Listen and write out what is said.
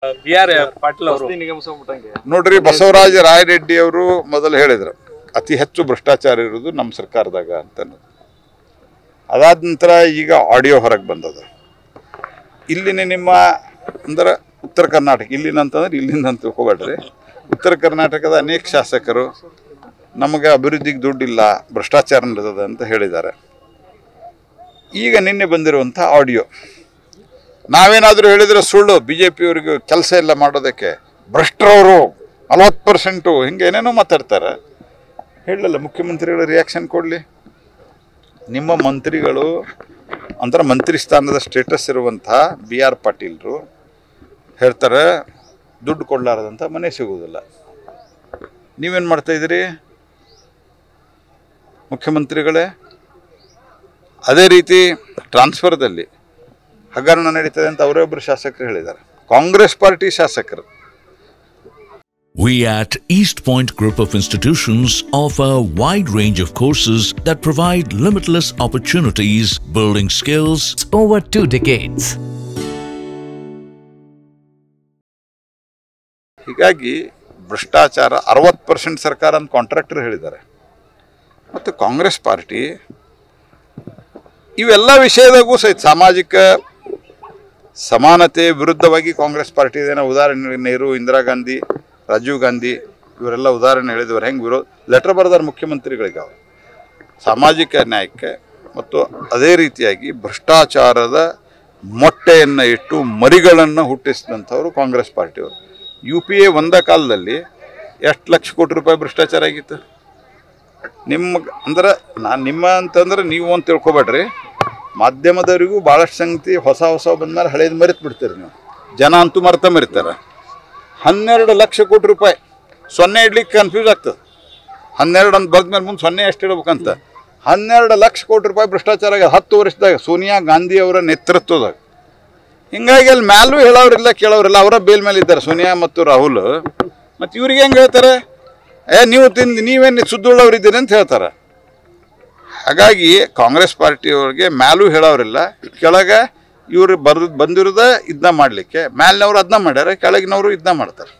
BR. Patil ಅವರು ನೋಡ್ರಿ, ಬಸವರಾಜ ರಾಯರೆಡ್ಡಿ ಅವರು ಮೊದಲು ಹೇಳಿದ್ರು ಅತಿ ಹೆಚ್ಚು ಭ್ರಷ್ಟಾಚಾರ ಇರೋದು ನಮ್ಮ ಸರ್ಕಾರದಾಗ ಅಂತ. ಅದಾದ ನಂತರ ಈಗ ಆಡಿಯೋ ಹೊರಗೆ ಬಂದದ. ಇಲ್ಲಿನ ನಿಮ್ಮ ಅಂದ್ರೆ ಉತ್ತರ ಕರ್ನಾಟಕ, ಇಲ್ಲಿನ ಅಂತಂದ್ರೆ ಇಲ್ಲಿಂದ ಅಂತ ತಿಳ್ಕೊಬೇಡ್ರಿ, ಉತ್ತರ ಕರ್ನಾಟಕದ ಅನೇಕ ಶಾಸಕರು ನಮಗೆ ಅಭಿವೃದ್ಧಿಗೆ ದುಡ್ಡಿಲ್ಲ, ಭ್ರಷ್ಟಾಚಾರ ನಡೆದದ ಅಂತ ಹೇಳಿದ್ದಾರೆ. ಈಗ ನಿನ್ನೆ ಬಂದಿರುವಂಥ ಆಡಿಯೋ, ನಾವೇನಾದರೂ ಹೇಳಿದರೆ ಸುಳ್ಳು, BJP ಅವರಿಗೆ ಕೆಲಸ ಇಲ್ಲ ಮಾಡೋದಕ್ಕೆ, ಭ್ರಷ್ಟರವರು 40% ಹಿಂಗೆ ಏನೇನೋ ಮಾತಾಡ್ತಾರೆ. ಹೇಳಲ್ಲ ಮುಖ್ಯಮಂತ್ರಿಗಳು ರಿಯಾಕ್ಷನ್ ಕೊಡಲಿ. ನಿಮ್ಮ ಮಂತ್ರಿಗಳು ಅಂದ್ರೆ ಮಂತ್ರಿ ಸ್ಥಾನದ ಸ್ಟೇಟಸ್ ಇರುವಂಥ B.R. ಪಾಟೀಲ್ರು ಹೇಳ್ತಾರೆ ದುಡ್ಡು ಕೊಡಲಾರದಂಥ ಮನೆ ಸಿಗುವುದಿಲ್ಲ. ನೀವೇನು ಮಾಡ್ತಾಯಿದ್ದೀರಿ ಮುಖ್ಯಮಂತ್ರಿಗಳೇ? ಅದೇ ರೀತಿ ಟ್ರಾನ್ಸ್ಫರ್ದಲ್ಲಿ ಹಗರಣ ನಡೀತದೆ ಅಂತ ಅವರೇ ಒಬ್ಬರು ಶಾಸಕರು ಹೇಳಿದ್ದಾರೆ, ಕಾಂಗ್ರೆಸ್ ಪಾರ್ಟಿ ಶಾಸಕರು. We at East Point Group of Institutions offer a wide range of courses that provide limitless opportunities, building skills over 2 decades. ಹೀಗಾಗಿ ಭ್ರಷ್ಟಾಚಾರ 60% ಸರ್ಕಾರ ಅಂತ ಕಾಂಟ್ರಾಕ್ಟರ್ ಹೇಳಿದ್ದಾರೆ. ಮತ್ತು ಕಾಂಗ್ರೆಸ್ ಪಾರ್ಟಿ ಇವೆಲ್ಲ ವಿಷಯದಾಗೂ ಸಹಿತ ಸಾಮಾಜಿಕ ಸಮಾನತೆ ವಿರುದ್ಧವಾಗಿ ಕಾಂಗ್ರೆಸ್ ಪಾರ್ಟಿ ಇದೆ. ಉದಾಹರಣೆ ನೆಹರು, ಇಂದಿರಾ ಗಾಂಧಿ, ರಾಜೀವ್ ಗಾಂಧಿ ಇವರೆಲ್ಲ ಉದಾಹರಣೆ ಹೇಳಿದವರು. ಹೆಂಗೆ ವಿರೋಧ ಲೆಟರ್ ಬರೆದಾರೆ ಮುಖ್ಯಮಂತ್ರಿಗಳಿಗೆ ಅವರು ಸಾಮಾಜಿಕ ನ್ಯಾಯಕ್ಕೆ. ಮತ್ತು ಅದೇ ರೀತಿಯಾಗಿ ಭ್ರಷ್ಟಾಚಾರದ ಮೊಟ್ಟೆಯನ್ನು ಇಟ್ಟು ಮರಿಗಳನ್ನು ಹುಟ್ಟಿಸಿದಂಥವ್ರು ಕಾಂಗ್ರೆಸ್ ಪಾರ್ಟಿಯವರು. UPA ಒಂದ ಕಾಲದಲ್ಲಿ ಎಷ್ಟು ಲಕ್ಷ ಕೋಟಿ ರೂಪಾಯಿ ಭ್ರಷ್ಟಾಚಾರ ಆಗಿತ್ತು? ನಿಮ್ಮ ಅಂದ್ರೆ ನಾನು ನಿಮ್ಮ ಅಂತಂದ್ರೆ ನೀವು ಅಂತ ತಿಳ್ಕೊಬೇಡ್ರಿ, ಮಾಧ್ಯಮದವರಿಗೂ ಭಾಳಷ್ಟು ಸಂಗತಿ ಹೊಸ ಬಂದ್ಮೇಲೆ ಹಳೇದು ಮರೆತು ಬಿಡ್ತೀರಿ ನೀವು. ಜನ ಅಂತೂ ಮರಿತಾರೆ. 12 ಲಕ್ಷ ಕೋಟಿ ರೂಪಾಯಿ ಸೊನ್ನೆ ಇಡ್ಲಿಕ್ಕೆ ಕನ್ಫ್ಯೂಸ್ ಆಗ್ತದೆ. 12 ಅಂತ ಬರೆದ್ಮೇಲೆ ಮುಂದೆ ಸೊನ್ನೆ ಎಷ್ಟು ಇಡ್ಬೇಕಂತ. 12 ಲಕ್ಷ ಕೋಟಿ ರೂಪಾಯಿ ಭ್ರಷ್ಟಾಚಾರ ಆಗ 10 ವರ್ಷದಾಗ ಸೋನಿಯಾ ಗಾಂಧಿ ಅವರ ನೇತೃತ್ವದಾಗ. ಹಿಂಗಾಗಿ ಅಲ್ಲಿ ಮ್ಯಾಲೂ ಹೇಳೋರಿಲ್ಲ ಕೇಳೋರಿಲ್ಲ, ಅವರ ಬೇಲ್ ಮೇಲೆ ಇದ್ದಾರೆ ಸೋನಿಯಾ ಮತ್ತು ರಾಹುಲ್. ಮತ್ತು ಇವ್ರಿಗೆ ಹೆಂಗೆ ಹೇಳ್ತಾರೆ, ನೀವು ನೀವೇನು ಸುದ್ದುಳ್ಳವ್ರಿದ್ದೀರಿ ಅಂತ ಹೇಳ್ತಾರೆ. ಹಾಗಾಗಿ ಕಾಂಗ್ರೆಸ್ ಪಾರ್ಟಿಯವ್ರಿಗೆ ಮ್ಯಾಲೂ ಹೇಳೋರಿಲ್ಲ, ಕೆಳಗೆ ಇವರು ಬಂದಿರೋದ ಇದನ್ನ ಮಾಡಲಿಕ್ಕೆ, ಮ್ಯಾಲಿನವ್ರು ಅದನ್ನ ಮಾಡ್ಯಾರ, ಕೆಳಗಿನವರು ಇದನ್ನ ಮಾಡ್ತಾರೆ.